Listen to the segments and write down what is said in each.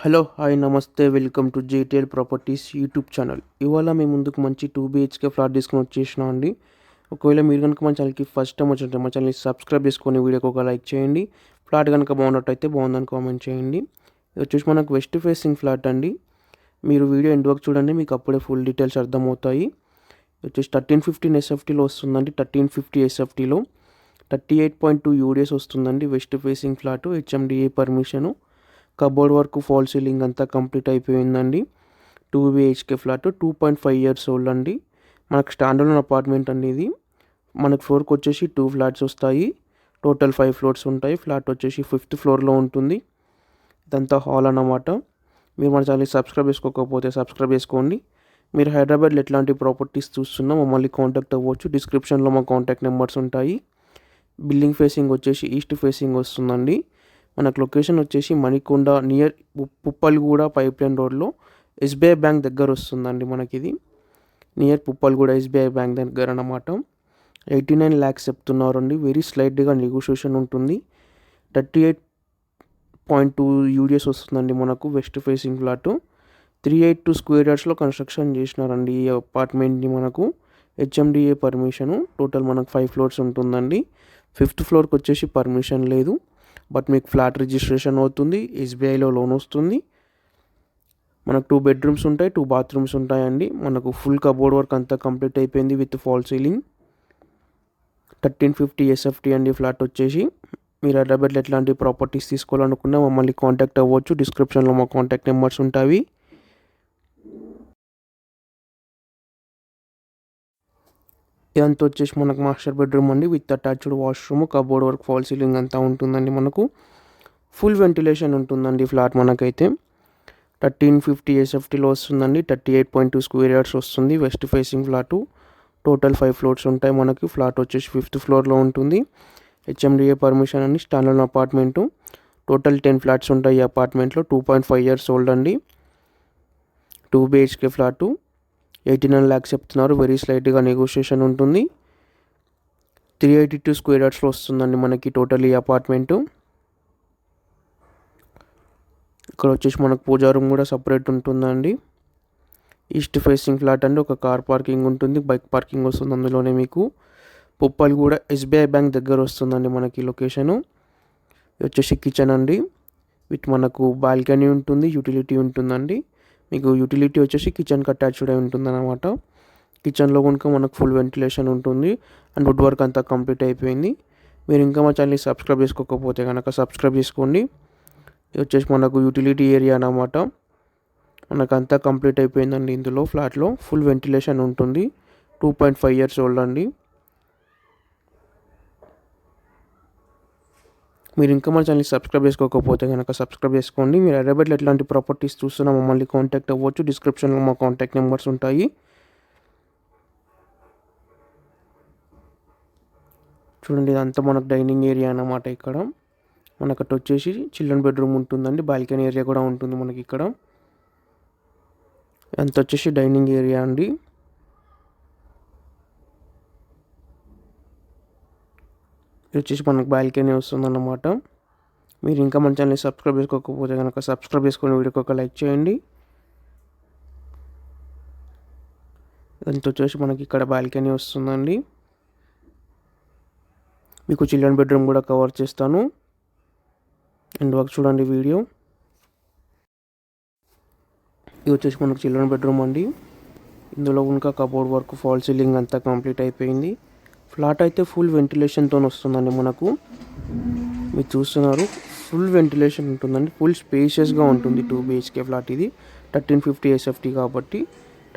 Hello hi నమస్తే welcome to JTL properties YouTube channel. ఇవాళ మీ ముందుకు మంచి 2 BHK ఫ్లాట్ తీసుకొని వచ్చేసినా అండి. ఒకవేళ మీరు కనుక మన ఛానల్కి ఫస్ట్ టైం వచ్చినట్టు మా ఛానల్ని సబ్స్క్రైబ్ చేసుకొని వీడియోకి ఒక లైక్ చేయండి. ఫ్లాట్ కనుక బాగున్నట్టయితే బాగుందని కామెంట్ చేయండి. ఇది వచ్చేసి మనకు వెస్ట్ ఫేసింగ్ ఫ్లాట్ అండి. మీరు వీడియో ఎండ్ వరకు చూడండి, మీకు అప్పుడే ఫుల్ డీటెయిల్స్ అర్థమవుతాయి. ఇది వచ్చేసి 1315 SFTలో వస్తుందండి. 1350 SFTలో 38.2 UDS వస్తుందండి. West facing flat, HMDA permission, cupboard work, fall ceiling అంతా కంప్లీట్ అయిపోయిందండి. 2 BHK ఫ్లాట్, 2.5 years ఓల్డ్ అండి. మనకు స్టాండర్డ్ అపార్ట్మెంట్ అండి ఇది. మనకు ఫ్లోర్కి వచ్చేసి 2 ఫ్లాట్స్ వస్తాయి. టోటల్ 5 ఫ్లోర్స్ ఉంటాయి. ఫ్లాట్ వచ్చేసి 5th ఫ్లోర్లో ఉంటుంది. ఇదంతా హాల్ అన్నమాట. మీరు మన ఛానల్ని సబ్స్క్రైబ్ చేసుకోకపోతే సబ్స్క్రైబ్ చేసుకోండి. మీరు హైదరాబాద్లో ఎట్లాంటి ప్రాపర్టీస్ చూస్తున్నా మమ్మల్ని కాంటాక్ట్ అవ్వచ్చు. డిస్క్రిప్షన్లో మా కాంటాక్ట్ నెంబర్స్ ఉంటాయి. బిల్డింగ్ ఫేసింగ్ వచ్చేసి ఈస్ట్ ఫేసింగ్ వస్తుందండి. మనకు లొకేషన్ వచ్చేసి Manikonda near Puppalguda pipe line రోడ్లో SBI బ్యాంక్ దగ్గర వస్తుందండి. మనకి ఇది నియర్ పుప్పల్గూడ SBI బ్యాంక్ దగ్గర అన్నమాట. 89 lakhs చెప్తున్నారండి. వెరీ స్లైట్గా నెగోషియేషన్ ఉంటుంది. 38.2 UDS వస్తుందండి మనకు. వెస్ట్ ఫేసింగ్ ఫ్లాట్ 382 square yardsలో కన్స్ట్రక్షన్ చేసినారండి ఈ అపార్ట్మెంట్ని. మనకు HMDA పర్మిషను. టోటల్ మనకు 5 floors ఉంటుందండి. 5th ఫ్లోర్కి వచ్చేసి పర్మిషన్ లేదు, బట్ మీకు ఫ్లాట్ రిజిస్ట్రేషన్ అవుతుంది. SBIలో లోన్ వస్తుంది. మనకు 2 bedrooms ఉంటాయి, 2 bathrooms ఉంటాయండి. మనకు ఫుల్ కబోర్డ్ వర్క్ అంతా కంప్లీట్ అయిపోయింది విత్ ఫాల్ సీలింగ్. 1350 SFT అండి ఫ్లాట్ వచ్చేసి. మీరు హైదరాబాద్లో ఎట్లాంటి ప్రాపర్టీస్ తీసుకోవాలనుకున్నా మమ్మల్ని కాంటాక్ట్ అవ్వచ్చు. డిస్క్రిప్షన్లో మా కాంటాక్ట్ నెంబర్స్ ఉంటాయి. ఇదంతా వచ్చేసి మనకు మాస్టర్ బెడ్రూమ్ అండి with attached washroom, cupboard work, fall ceiling అంతా ఉంటుందండి. మనకు ఫుల్ వెంటిలేషన్ ఉంటుందండి ఫ్లాట్. మనకైతే 1350 SFTలో వస్తుందండి. 38.2 square yards వస్తుంది. West facing flat. Total 5 floors ఉంటాయి మనకి. ఫ్లాట్ వచ్చేసి 5th ఫ్లోర్లో ఉంటుంది. HMDA పర్మిషన్ అండి. Standard apartment. టోటల్ 10 ఫ్లాట్స్ ఉంటాయి ఈ అపార్ట్మెంట్లో. 2.5 years ఓల్డ్ అండి. 2 BHK ఫ్లాటు. 89 lakhs చెప్తున్నారు. వెరీ స్లైట్గా నెగోషియేషన్ ఉంటుంది. 382 square yardsలో వస్తుందండి మనకి టోటల్ ఈ అపార్ట్మెంటు. ఇక్కడ వచ్చేసి మనకు పూజా రూమ్ కూడా సపరేట్ ఉంటుందండి. ఈస్ట్ ఫేసింగ్ ఫ్లాట్ అండి. ఒక కార్ పార్కింగ్ ఉంటుంది, బైక్ పార్కింగ్ వస్తుంది అందులోనే. మీకు పుప్పల్ కూడా SBI బ్యాంక్ దగ్గర వస్తుందండి మనకి లొకేషను. ఇది వచ్చేసి కిచెన్ అండి. విత్ మనకు బాల్కనీ ఉంటుంది, యూటిలిటీ ఉంటుందండి. మీకు యూటిలిటీ వచ్చేసి కిచెన్కి అటాచ్డ్ అయి ఉంటుంది అన్నమాట. కిచెన్లో కనుక మనకు ఫుల్ వెంటిలేషన్ ఉంటుంది అండ్ వుడ్ వర్క్ అంతా కంప్లీట్ అయిపోయింది. మీరు ఇంకా మా ఛానల్ని సబ్స్క్రైబ్ చేసుకోకపోతే కనుక సబ్స్క్రైబ్ చేసుకోండి. ఇది వచ్చేసి మనకు యూటిలిటీ ఏరియా అన్నమాట. మనకు అంతా కంప్లీట్ అయిపోయిందండి. ఇందులో ఫ్లాట్లో ఫుల్ వెంటిలేషన్ ఉంటుంది. 2.5 years ఓల్డ్ అండి. మీరు ఇంకా మన ఛానల్ని సబ్స్క్రైబ్ చేసుకోకపోతే కనుక సబ్స్క్రైబ్ చేసుకోండి. మీరు హైదరాబాద్లో ఎట్లాంటి ప్రాపర్టీస్ చూస్తున్నా మమ్మల్ని కాంటాక్ట్ అవ్వచ్చు. డిస్క్రిప్షన్లో మా కాంటాక్ట్ నెంబర్స్ ఉంటాయి. చూడండి, ఇదంతా మనకు డైనింగ్ ఏరియా అన్నమాట. ఇక్కడ మనకు అటు వచ్చేసి చిల్డ్రన్ బెడ్రూమ్ ఉంటుందండి. బాల్కనీ ఏరియా కూడా ఉంటుంది మనకి ఇక్కడ. అంత వచ్చేసి డైనింగ్ ఏరియా అండి. ఇది వచ్చేసి మనకు బాల్కనీ వస్తుందన్నమాట. మీరు ఇంకా మన ఛానల్ని సబ్స్క్రైబ్ చేసుకోకపోతే కనుక సబ్స్క్రైబ్ చేసుకుని వీడియోకి ఒక లైక్ చేయండి. ఇదంతా వచ్చేసి మనకి ఇక్కడ బాల్కనీ వస్తుందండి. మీకు చిల్డ్రన్ బెడ్రూమ్ కూడా కవర్ చేస్తాను. అండ్ వర్క్ చూడండి వీడియో. ఇది వచ్చేసి మనకు చిల్డ్రన్ బెడ్రూమ్ అండి. ఇందులో ఇంకా కబోర్డ్ వర్క్, ఫాల్ సీలింగ్ అంతా కంప్లీట్ అయిపోయింది. ఫ్లాట్ అయితే ఫుల్ వెంటిలేషన్తో వస్తుందండి మనకు. మీరు చూస్తున్నారు, ఫుల్ వెంటిలేషన్ ఉంటుందండి. ఫుల్ స్పేషియస్గా ఉంటుంది. 2 BHK ఫ్లాట్ ఇది. 1350 SFT కాబట్టి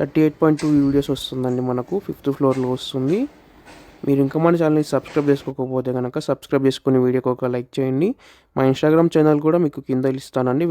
38.2 UDS వస్తుందండి మనకు. 5th ఫ్లోర్లో వస్తుంది. మీరు ఇంకా మన ఛానల్ని సబ్స్క్రైబ్ చేసుకోకపోతే కనుక సబ్స్క్రైబ్ చేసుకుని వీడియోకి ఒక లైక్ చేయండి. మా ఇన్స్టాగ్రామ్ ఛానల్ కూడా మీకు కింద ఇస్తానండి.